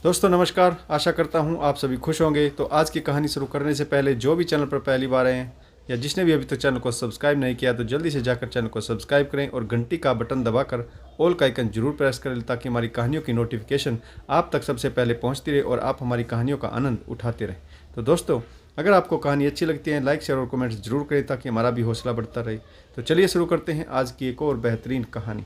दोस्तों नमस्कार। आशा करता हूँ आप सभी खुश होंगे। तो आज की कहानी शुरू करने से पहले जो भी चैनल पर पहली बार आए हैं या जिसने भी अभी तक चैनल को सब्सक्राइब नहीं किया तो जल्दी से जाकर चैनल को सब्सक्राइब करें और घंटी का बटन दबाकर ऑल का आइकन जरूर प्रेस करें ताकि हमारी कहानियों की नोटिफिकेशन आप तक सबसे पहले पहुँचती रहे और आप हमारी कहानियों का आनंद उठाते रहें। तो दोस्तों अगर आपको कहानी अच्छी लगती है लाइक शेयर और कमेंट्स जरूर करें ताकि हमारा भी हौसला बढ़ता रहे। तो चलिए शुरू करते हैं आज की एक और बेहतरीन कहानी।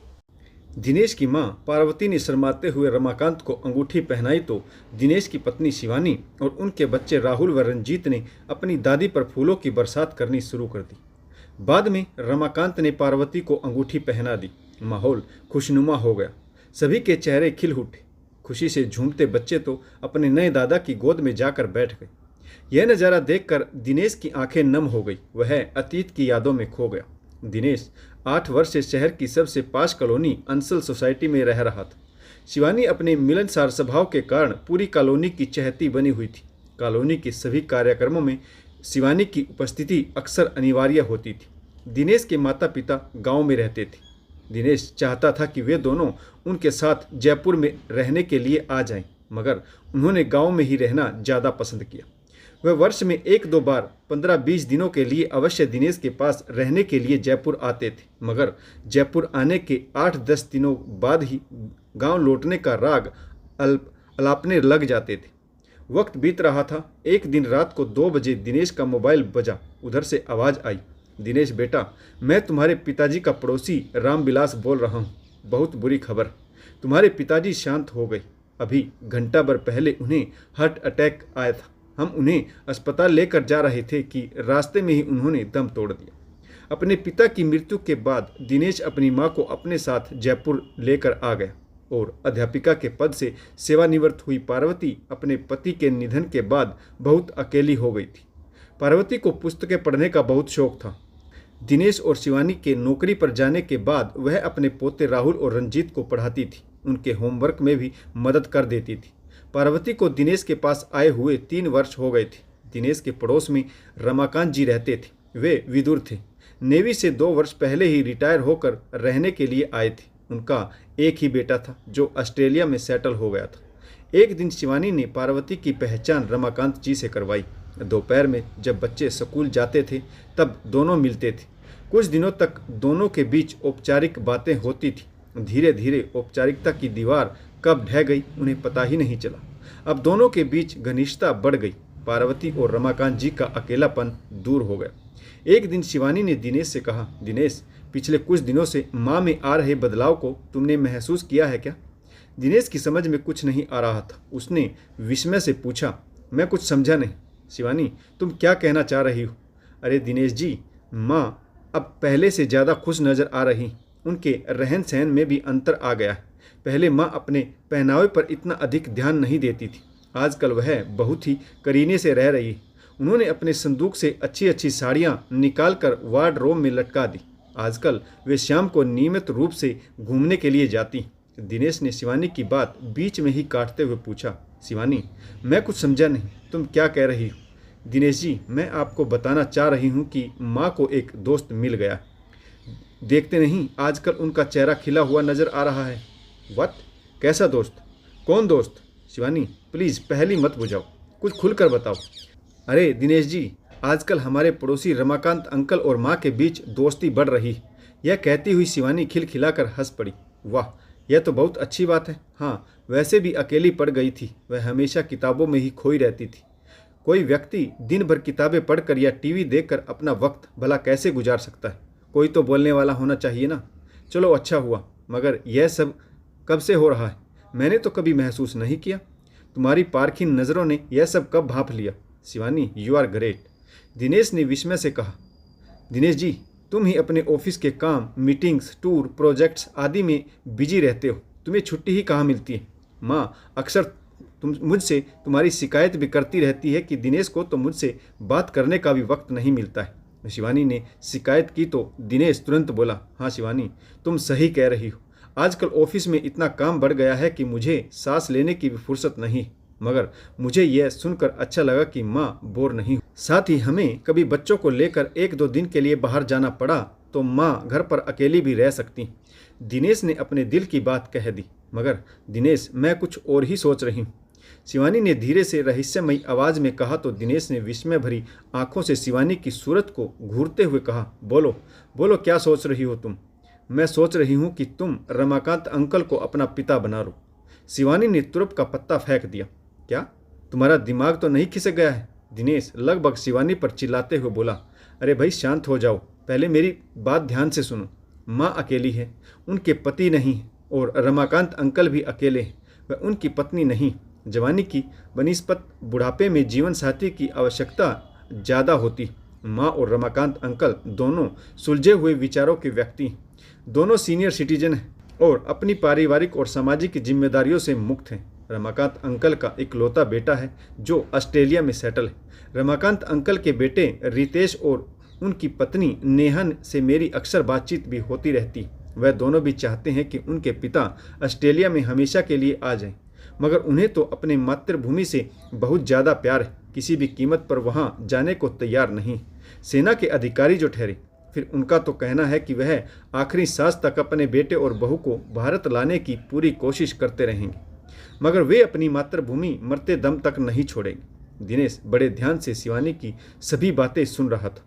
दिनेश की मां पार्वती ने शर्माते हुए रमाकांत को अंगूठी पहनाई तो दिनेश की पत्नी शिवानी और उनके बच्चे राहुल व रंजीत ने अपनी दादी पर फूलों की बरसात करनी शुरू कर दी। बाद में रमाकांत ने पार्वती को अंगूठी पहना दी। माहौल खुशनुमा हो गया, सभी के चेहरे खिल उठे। खुशी से झूमते बच्चे तो अपने नए दादा की गोद में जाकर बैठ गए। यह नज़ारा देखकर दिनेश की आंखें नम हो गई। वह अतीत की यादों में खो गया। दिनेश 8 वर्ष से शहर की सबसे पाश कॉलोनी अंसल सोसाइटी में रह रहा था। शिवानी अपने मिलनसार स्वभाव के कारण पूरी कॉलोनी की चहेती बनी हुई थी। कॉलोनी के सभी कार्यक्रमों में शिवानी की उपस्थिति अक्सर अनिवार्य होती थी। दिनेश के माता पिता गांव में रहते थे। दिनेश चाहता था कि वे दोनों उनके साथ जयपुर में रहने के लिए आ जाएं, मगर उन्होंने गांव में ही रहना ज़्यादा पसंद किया। वह वर्ष में 1-2 बार 15-20 दिनों के लिए अवश्य दिनेश के पास रहने के लिए जयपुर आते थे, मगर जयपुर आने के 8-10 दिनों बाद ही गांव लौटने का राग अलापने लग जाते थे। वक्त बीत रहा था। एक दिन रात को 2 बजे दिनेश का मोबाइल बजा। उधर से आवाज़ आई, दिनेश बेटा, मैं तुम्हारे पिताजी का पड़ोसी रामविलास बोल रहा हूँ। बहुत बुरी खबर, तुम्हारे पिताजी शांत हो गए। अभी घंटा भर पहले उन्हें हार्ट अटैक आया था। हम उन्हें अस्पताल लेकर जा रहे थे कि रास्ते में ही उन्होंने दम तोड़ दिया। अपने पिता की मृत्यु के बाद दिनेश अपनी मां को अपने साथ जयपुर लेकर आ गया और अध्यापिका के पद से सेवानिवृत्त हुई पार्वती अपने पति के निधन के बाद बहुत अकेली हो गई थी। पार्वती को पुस्तकें पढ़ने का बहुत शौक था। दिनेश और शिवानी के नौकरी पर जाने के बाद वह अपने पोते राहुल और रंजीत को पढ़ाती थी। उनके होमवर्क में भी मदद कर देती थी। पार्वती को दिनेश के पास आए हुए 3 वर्ष हो गए थे। दिनेश के पड़ोस में रमाकांत जी रहते थे। वे विदुर थे। नेवी से 2 वर्ष पहले ही रिटायर होकर रहने के लिए आए थे। उनका एक ही बेटा था जो ऑस्ट्रेलिया में सेटल हो गया था। एक दिन शिवानी ने पार्वती की पहचान रमाकांत जी से करवाई। दोपहर में जब बच्चे स्कूल जाते थे तब दोनों मिलते थे। कुछ दिनों तक दोनों के बीच औपचारिक बातें होती थी। धीरे धीरे औपचारिकता की दीवार कब ढह गई उन्हें पता ही नहीं चला। अब दोनों के बीच घनिष्ठता बढ़ गई। पार्वती और रमाकांत जी का अकेलापन दूर हो गया। एक दिन शिवानी ने दिनेश से कहा, दिनेश, पिछले कुछ दिनों से माँ में आ रहे बदलाव को तुमने महसूस किया है क्या? दिनेश की समझ में कुछ नहीं आ रहा था। उसने विस्मय से पूछा, मैं कुछ समझा नहीं। शिवानी, तुम क्या कहना चाह रही हो? अरे दिनेश जी, माँ अब पहले से ज़्यादा खुश नज़र आ रही। उनके रहन सहन में भी अंतर आ गया है। पहले माँ अपने पहनावे पर इतना अधिक ध्यान नहीं देती थी। आजकल वह बहुत ही करीने से रह रही है। उन्होंने अपने संदूक से अच्छी अच्छी साड़ियाँ निकालकर वार्डरोब में लटका दी। आजकल वे शाम को नियमित रूप से घूमने के लिए जाती। दिनेश ने शिवानी की बात बीच में ही काटते हुए पूछा, शिवानी, मैं कुछ समझा नहीं, तुम क्या कह रही हो? दिनेश जी, मैं आपको बताना चाह रही हूँ कि माँ को एक दोस्त मिल गया। देखते नहीं आजकल उनका चेहरा खिला हुआ नज़र आ रहा है। व्हाट? कैसा दोस्त? कौन दोस्त? शिवानी, प्लीज़ पहली मत बुझाओ, कुछ खुलकर बताओ। अरे दिनेश जी, आजकल हमारे पड़ोसी रमाकांत अंकल और माँ के बीच दोस्ती बढ़ रही है। यह कहती हुई शिवानी खिलखिलाकर हंस पड़ी। वाह, यह तो बहुत अच्छी बात है। हाँ, वैसे भी अकेली पड़ गई थी। वह हमेशा किताबों में ही खोई रहती थी। कोई व्यक्ति दिन भर किताबें पढ़कर या टीवी देखकर अपना वक्त भला कैसे गुजार सकता है? कोई तो बोलने वाला होना चाहिए ना। चलो अच्छा हुआ, मगर यह सब कब से हो रहा है? मैंने तो कभी महसूस नहीं किया। तुम्हारी पारखीन नज़रों ने यह सब कब भांप लिया? Shivani, you are great, Dinesh ने विस्मय से कहा। दिनेश जी, तुम ही अपने ऑफिस के काम, मीटिंग्स, टूर, प्रोजेक्ट्स आदि में बिजी रहते हो। तुम्हें छुट्टी ही कहाँ मिलती है? माँ अक्सर मुझसे तुम्हारी शिकायत भी करती रहती है कि दिनेश को तो मुझसे बात करने का भी वक्त नहीं मिलता है। शिवानी ने शिकायत की तो दिनेश तुरंत बोला, हाँ शिवानी, तुम सही कह रही हो। आजकल ऑफिस में इतना काम बढ़ गया है कि मुझे सांस लेने की भी फुर्सत नहीं। मगर मुझे यह सुनकर अच्छा लगा कि माँ बोर नहीं हो। साथ ही हमें कभी बच्चों को लेकर 1-2 दिन के लिए बाहर जाना पड़ा तो माँ घर पर अकेली भी रह सकती। दिनेश ने अपने दिल की बात कह दी। मगर दिनेश, मैं कुछ और ही सोच रही हूँ। शिवानी ने धीरे से रहस्यमयी आवाज में कहा तो दिनेश ने विस्मय भरी आंखों से शिवानी की सूरत को घूरते हुए कहा, बोलो बोलो, क्या सोच रही हो तुम? मैं सोच रही हूँ कि तुम रमाकांत अंकल को अपना पिता बना लो। शिवानी ने तुरंत का पत्ता फेंक दिया। क्या तुम्हारा दिमाग तो नहीं खिसक गया है? दिनेश लगभग शिवानी पर चिल्लाते हुए बोला। अरे भाई शांत हो जाओ, पहले मेरी बात ध्यान से सुनो। माँ अकेली है, उनके पति नहीं है, और रमाकांत अंकल भी अकेले हैं, वह उनकी पत्नी नहीं। जवानी की बनिस्पत बुढ़ापे में जीवन साथी की आवश्यकता ज़्यादा होती। माँ और रमाकांत अंकल दोनों सुलझे हुए विचारों के व्यक्ति, दोनों सीनियर सिटीजन हैं और अपनी पारिवारिक और सामाजिक जिम्मेदारियों से मुक्त हैं। रमाकांत अंकल का इकलौता बेटा है जो ऑस्ट्रेलिया में सेटल है। रमाकांत अंकल के बेटे रितेश और उनकी पत्नी नेहा से मेरी अक्सर बातचीत भी होती रहती। वह दोनों भी चाहते हैं कि उनके पिता ऑस्ट्रेलिया में हमेशा के लिए आ जाएं, मगर उन्हें तो अपने मातृभूमि से बहुत ज़्यादा प्यार है, किसी भी कीमत पर वहाँ जाने को तैयार नहीं। सेना के अधिकारी जो ठहरे, फिर उनका तो कहना है कि वह आखिरी सांस तक अपने बेटे और बहू को भारत लाने की पूरी कोशिश करते रहेंगे, मगर वे अपनी मातृभूमि मरते दम तक नहीं छोड़ेंगे। दिनेश बड़े ध्यान से शिवानी की सभी बातें सुन रहा था।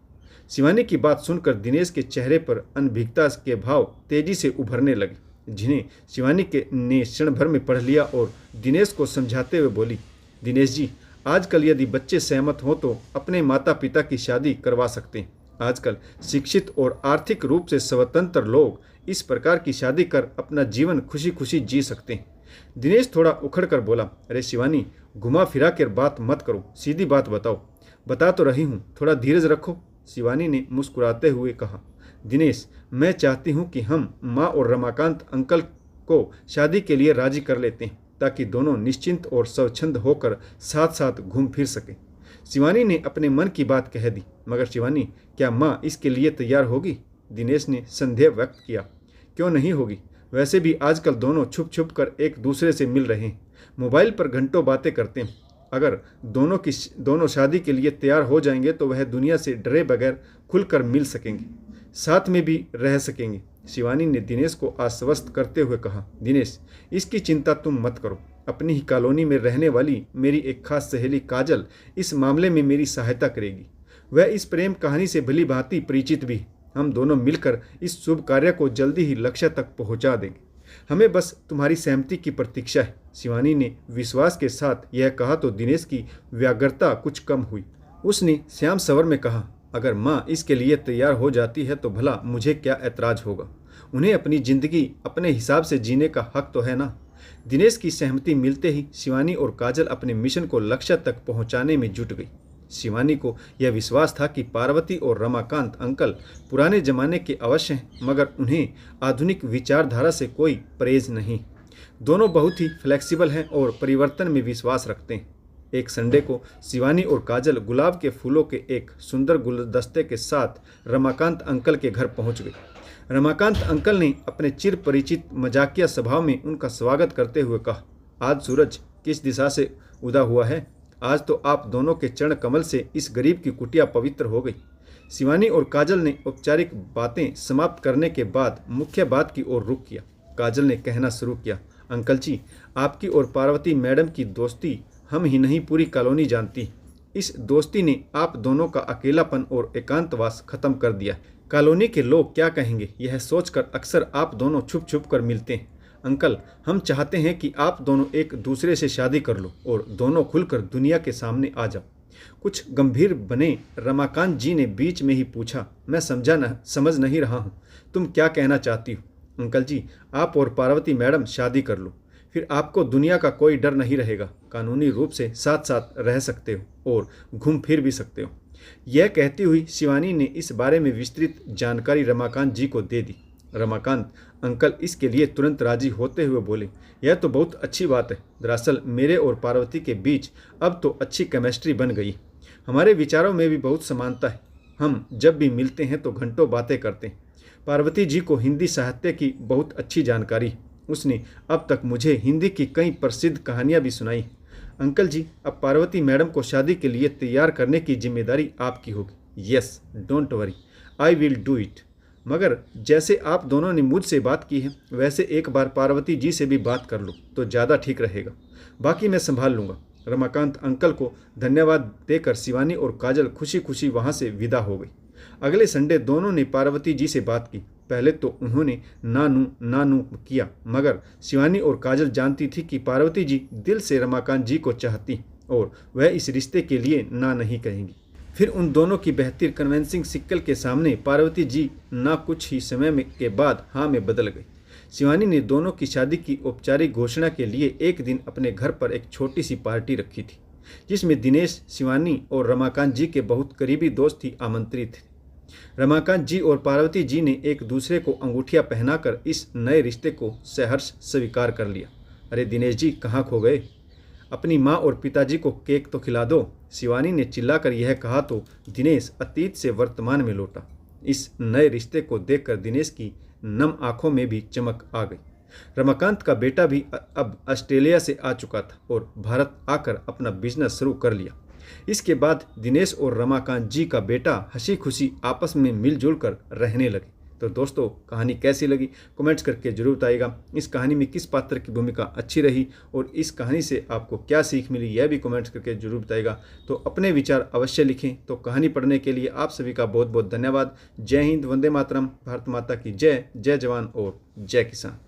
शिवानी की बात सुनकर दिनेश के चेहरे पर अनभिज्ञता के भाव तेजी से उभरने लगे, जिन्हें शिवानी ने क्षण भर में पढ़ लिया और दिनेश को समझाते हुए बोली, दिनेश जी, आजकल यदि बच्चे सहमत हों तो अपने माता पिता की शादी करवा सकते हैं। आजकल शिक्षित और आर्थिक रूप से स्वतंत्र लोग इस प्रकार की शादी कर अपना जीवन खुशी खुशी जी सकते हैं। दिनेश थोड़ा उखड़ कर बोला, अरे शिवानी, घुमा फिरा कर बात मत करो, सीधी बात बताओ। बता तो रही हूँ, थोड़ा धीरज रखो। शिवानी ने मुस्कुराते हुए कहा, दिनेश, मैं चाहती हूँ कि हम माँ और रमाकांत अंकल को शादी के लिए राजी कर लेते हैं, ताकि दोनों निश्चिंत और स्वच्छंद होकर साथ साथ घूम फिर सकें। शिवानी ने अपने मन की बात कह दी, मगर शिवानी, क्या माँ इसके लिए तैयार होगी? दिनेश ने संदेह व्यक्त किया। क्यों नहीं होगी? वैसे भी आजकल दोनों छुप छुप कर एक दूसरे से मिल रहे हैं, मोबाइल पर घंटों बातें करते हैं। अगर दोनों शादी के लिए तैयार हो जाएंगे तो वह दुनिया से डरे बगैर खुलकर मिल सकेंगे, साथ में भी रह सकेंगे। शिवानी ने दिनेश को आश्वस्त करते हुए कहा, दिनेश, इसकी चिंता तुम मत करो। अपनी ही कॉलोनी में रहने वाली मेरी एक खास सहेली काजल इस मामले में मेरी सहायता करेगी। वह इस प्रेम कहानी से भली भांति परिचित भी। हम दोनों मिलकर इस शुभ कार्य को जल्दी ही लक्ष्य तक पहुंचा देंगे। हमें बस तुम्हारी सहमति की प्रतीक्षा है। शिवानी ने विश्वास के साथ यह कहा तो दिनेश की व्यग्रता कुछ कम हुई। उसने श्याम स्वर में कहा, अगर माँ इसके लिए तैयार हो जाती है तो भला मुझे क्या ऐतराज होगा? उन्हें अपनी जिंदगी अपने हिसाब से जीने का हक तो है ना। दिनेश की सहमति मिलते ही शिवानी और काजल अपने मिशन को लक्ष्य तक पहुंचाने में जुट गई। शिवानी को यह विश्वास था कि पार्वती और रमाकांत अंकल पुराने जमाने के अवश्य हैं, मगर उन्हें आधुनिक विचारधारा से कोई परहेज नहीं। दोनों बहुत ही फ्लेक्सिबल हैं और परिवर्तन में विश्वास रखते हैं। एक संडे को शिवानी और काजल गुलाब के फूलों के एक सुंदर गुलदस्ते के साथ रमाकांत अंकल के घर पहुंच गए। रमाकांत अंकल ने अपने चिर परिचित मजाकिया स्वभाव में उनका स्वागत करते हुए कहा, आज सूरज किस दिशा से उदा हुआ है? आज तो आप दोनों के चरण कमल से इस गरीब की कुटिया पवित्र हो गई। शिवानी और काजल ने औपचारिक बातें समाप्त करने के बाद मुख्य बात की ओर रुख किया। काजल ने कहना शुरू किया, अंकल जी, आपकी और पार्वती मैडम की दोस्ती हम ही नहीं पूरी कॉलोनी जानती। इस दोस्ती ने आप दोनों का अकेलापन और एकांतवास खत्म कर दिया। कॉलोनी के लोग क्या कहेंगे, यह सोचकर अक्सर आप दोनों छुप छुप कर मिलते हैं। अंकल, हम चाहते हैं कि आप दोनों एक दूसरे से शादी कर लो और दोनों खुलकर दुनिया के सामने आ जाओ। कुछ गंभीर बने रमाकांत जी ने बीच में ही पूछा, मैं समझ नहीं रहा हूँ, तुम क्या कहना चाहती हो? अंकल जी, आप और पार्वती मैडम शादी कर लो, फिर आपको दुनिया का कोई डर नहीं रहेगा। कानूनी रूप से साथ साथ रह सकते हो और घूम फिर भी सकते हो। यह कहती हुई शिवानी ने इस बारे में विस्तृत जानकारी रमाकांत जी को दे दी। रमाकांत अंकल इसके लिए तुरंत राजी होते हुए बोले, यह तो बहुत अच्छी बात है। दरअसल मेरे और पार्वती के बीच अब तो अच्छी केमिस्ट्री बन गई। हमारे विचारों में भी बहुत समानता है। हम जब भी मिलते हैं तो घंटों बातें करते हैं। पार्वती जी को हिंदी साहित्य की बहुत अच्छी जानकारी है। उसने अब तक मुझे हिंदी की कई प्रसिद्ध कहानियाँ भी सुनाई। अंकल जी, अब पार्वती मैडम को शादी के लिए तैयार करने की जिम्मेदारी आपकी होगी। Yes, don't worry, I will do it. मगर जैसे आप दोनों ने मुझसे बात की है वैसे एक बार पार्वती जी से भी बात कर लो तो ज़्यादा ठीक रहेगा। बाकी मैं संभाल लूँगा। रमाकांत अंकल को धन्यवाद देकर शिवानी और काजल खुशी खुशी वहाँ से विदा हो गई। अगले संडे दोनों ने पार्वती जी से बात की। पहले तो उन्होंने नानू नानू किया, मगर शिवानी और काजल जानती थी कि पार्वती जी दिल से रमाकांत जी को चाहती और वह इस रिश्ते के लिए ना नहीं कहेंगी। फिर उन दोनों की बेहतर कन्विंसिंग शिक्कल के सामने पार्वती जी ना कुछ ही समय के बाद हाँ में बदल गई। शिवानी ने दोनों की शादी की औपचारिक घोषणा के लिए एक दिन अपने घर पर एक छोटी सी पार्टी रखी थी, जिसमें दिनेश, शिवानी और रमाकांत जी के बहुत करीबी दोस्त ही आमंत्रित थे। रमाकांत जी और पार्वती जी ने एक दूसरे को अंगूठियां पहनाकर इस नए रिश्ते को सहर्ष स्वीकार कर लिया। अरे दिनेश जी कहाँ खो गए? अपनी माँ और पिताजी को केक तो खिला दो। शिवानी ने चिल्लाकर यह कहा तो दिनेश अतीत से वर्तमान में लौटा। इस नए रिश्ते को देखकर दिनेश की नम आंखों में भी चमक आ गई। रमाकांत का बेटा भी अब ऑस्ट्रेलिया से आ चुका था और भारत आकर अपना बिजनेस शुरू कर लिया। इसके बाद दिनेश और रमाकांत जी का बेटा हंसी खुशी आपस में मिलजुल कर रहने लगे। तो दोस्तों कहानी कैसी लगी कमेंट्स करके जरूर बताइएगा। इस कहानी में किस पात्र की भूमिका अच्छी रही और इस कहानी से आपको क्या सीख मिली यह भी कमेंट्स करके जरूर बताइएगा। तो अपने विचार अवश्य लिखें। तो कहानी पढ़ने के लिए आप सभी का बहुत बहुत धन्यवाद। जय हिंद, वंदे मातरम, भारत माता की जय, जय जवान और जय किसान।